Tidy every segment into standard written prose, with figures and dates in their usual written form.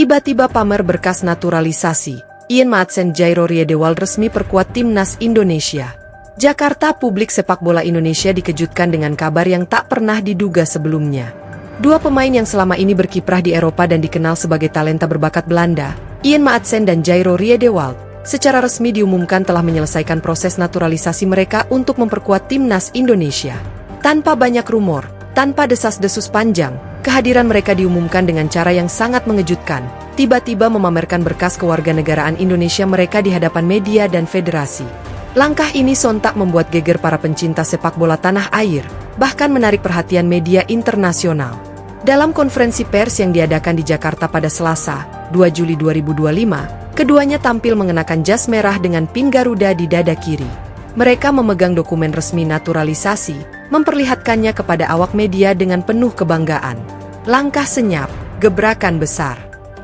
Tiba-tiba pamer berkas naturalisasi, Ian Maatsen Jairo Riedewald resmi perkuat timnas Indonesia. Jakarta, publik sepak bola Indonesia dikejutkan dengan kabar yang tak pernah diduga sebelumnya. Dua pemain yang selama ini berkiprah di Eropa dan dikenal sebagai talenta berbakat Belanda, Ian Maatsen dan Jairo Riedewald, secara resmi diumumkan telah menyelesaikan proses naturalisasi mereka untuk memperkuat timnas Indonesia. Tanpa banyak rumor, tanpa desas-desus panjang, kehadiran mereka diumumkan dengan cara yang sangat mengejutkan, tiba-tiba memamerkan berkas kewarganegaraan Indonesia mereka di hadapan media dan federasi. Langkah ini sontak membuat geger para pencinta sepak bola tanah air, bahkan menarik perhatian media internasional. Dalam konferensi pers yang diadakan di Jakarta pada Selasa, 2 Juli 2025, keduanya tampil mengenakan jas merah dengan pin Garuda di dada kiri. Mereka memegang dokumen resmi naturalisasi, memperlihatkannya kepada awak media dengan penuh kebanggaan. Langkah senyap, gebrakan besar.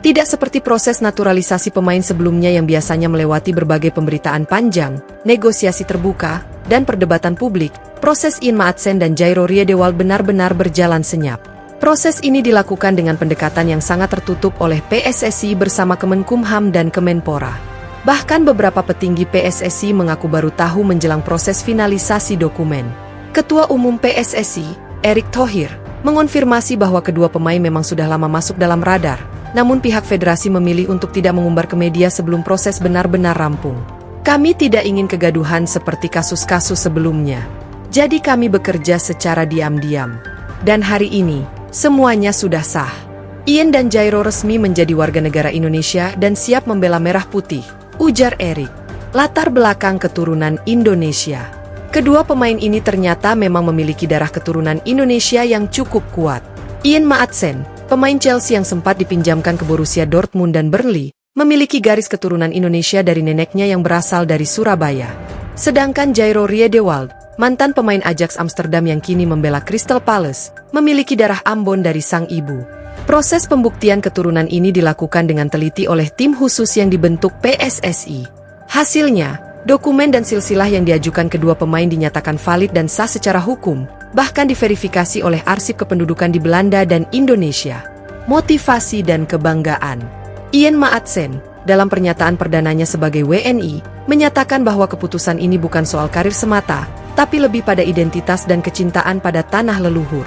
Tidak seperti proses naturalisasi pemain sebelumnya yang biasanya melewati berbagai pemberitaan panjang, negosiasi terbuka, dan perdebatan publik, proses Ian Maatsen dan Jairo Riedewald benar-benar berjalan senyap. Proses ini dilakukan dengan pendekatan yang sangat tertutup oleh PSSI bersama Kemenkumham dan Kemenpora. Bahkan beberapa petinggi PSSI mengaku baru tahu menjelang proses finalisasi dokumen. Ketua Umum PSSI, Erick Thohir, mengonfirmasi bahwa kedua pemain memang sudah lama masuk dalam radar. Namun pihak federasi memilih untuk tidak mengumbar ke media sebelum proses benar-benar rampung. Kami tidak ingin kegaduhan seperti kasus-kasus sebelumnya. Jadi kami bekerja secara diam-diam. Dan hari ini, semuanya sudah sah. Ian dan Jairo resmi menjadi warga negara Indonesia dan siap membela merah putih, ujar Erick. Latar belakang keturunan Indonesia. Kedua pemain ini ternyata memang memiliki darah keturunan Indonesia yang cukup kuat. Ian Maatsen, pemain Chelsea yang sempat dipinjamkan ke Borussia Dortmund dan Burnley, memiliki garis keturunan Indonesia dari neneknya yang berasal dari Surabaya. Sedangkan Jairo Riedewald, mantan pemain Ajax Amsterdam yang kini membela Crystal Palace, memiliki darah Ambon dari sang ibu. Proses pembuktian keturunan ini dilakukan dengan teliti oleh tim khusus yang dibentuk PSSI. Hasilnya, dokumen dan silsilah yang diajukan kedua pemain dinyatakan valid dan sah secara hukum, bahkan diverifikasi oleh arsip kependudukan di Belanda dan Indonesia. Motivasi dan kebanggaan. Ian Maatsen, dalam pernyataan perdananya sebagai WNI, menyatakan bahwa keputusan ini bukan soal karir semata, tapi lebih pada identitas dan kecintaan pada tanah leluhur.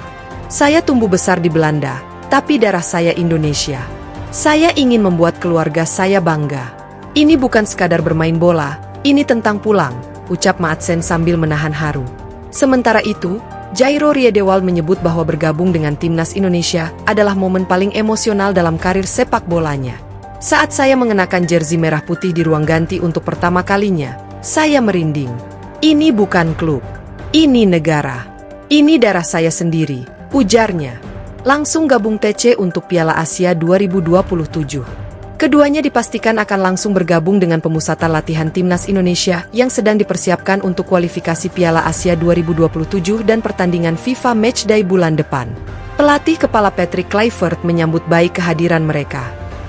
Saya tumbuh besar di Belanda, tapi darah saya Indonesia. Saya ingin membuat keluarga saya bangga. Ini bukan sekadar bermain bola, ini tentang pulang, ucap Maatsen sambil menahan haru. Sementara itu, Jairo Riedewald menyebut bahwa bergabung dengan timnas Indonesia adalah momen paling emosional dalam karir sepak bolanya. Saat saya mengenakan jersey merah putih di ruang ganti untuk pertama kalinya, saya merinding. Ini bukan klub, ini negara. Ini darah saya sendiri, ujarnya. Langsung gabung TC untuk Piala Asia 2027. Keduanya dipastikan akan langsung bergabung dengan pemusatan latihan timnas Indonesia yang sedang dipersiapkan untuk kualifikasi Piala Asia 2027 dan pertandingan FIFA Matchday bulan depan. Pelatih kepala Patrick Kluivert menyambut baik kehadiran mereka.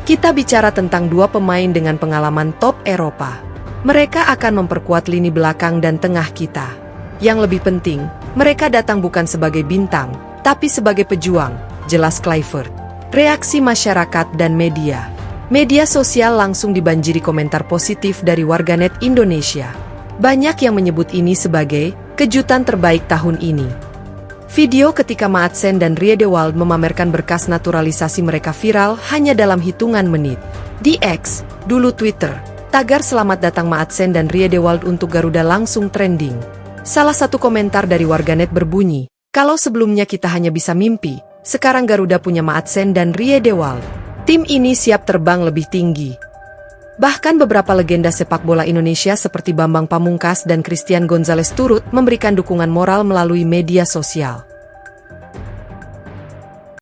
Kita bicara tentang dua pemain dengan pengalaman top Eropa. Mereka akan memperkuat lini belakang dan tengah kita. Yang lebih penting, mereka datang bukan sebagai bintang, tapi sebagai pejuang, jelas Kluivert. Reaksi masyarakat dan media. Media sosial langsung dibanjiri komentar positif dari warganet Indonesia. Banyak yang menyebut ini sebagai kejutan terbaik tahun ini. Video ketika Maatsen dan Riedewald memamerkan berkas naturalisasi mereka viral hanya dalam hitungan menit. Di X, dulu Twitter, tagar selamat datang Maatsen dan Riedewald untuk Garuda langsung trending. Salah satu komentar dari warganet berbunyi, kalau sebelumnya kita hanya bisa mimpi, sekarang Garuda punya Maatsen dan Riedewald. Tim ini siap terbang lebih tinggi. Bahkan beberapa legenda sepak bola Indonesia seperti Bambang Pamungkas dan Christian Gonzalez turut memberikan dukungan moral melalui media sosial.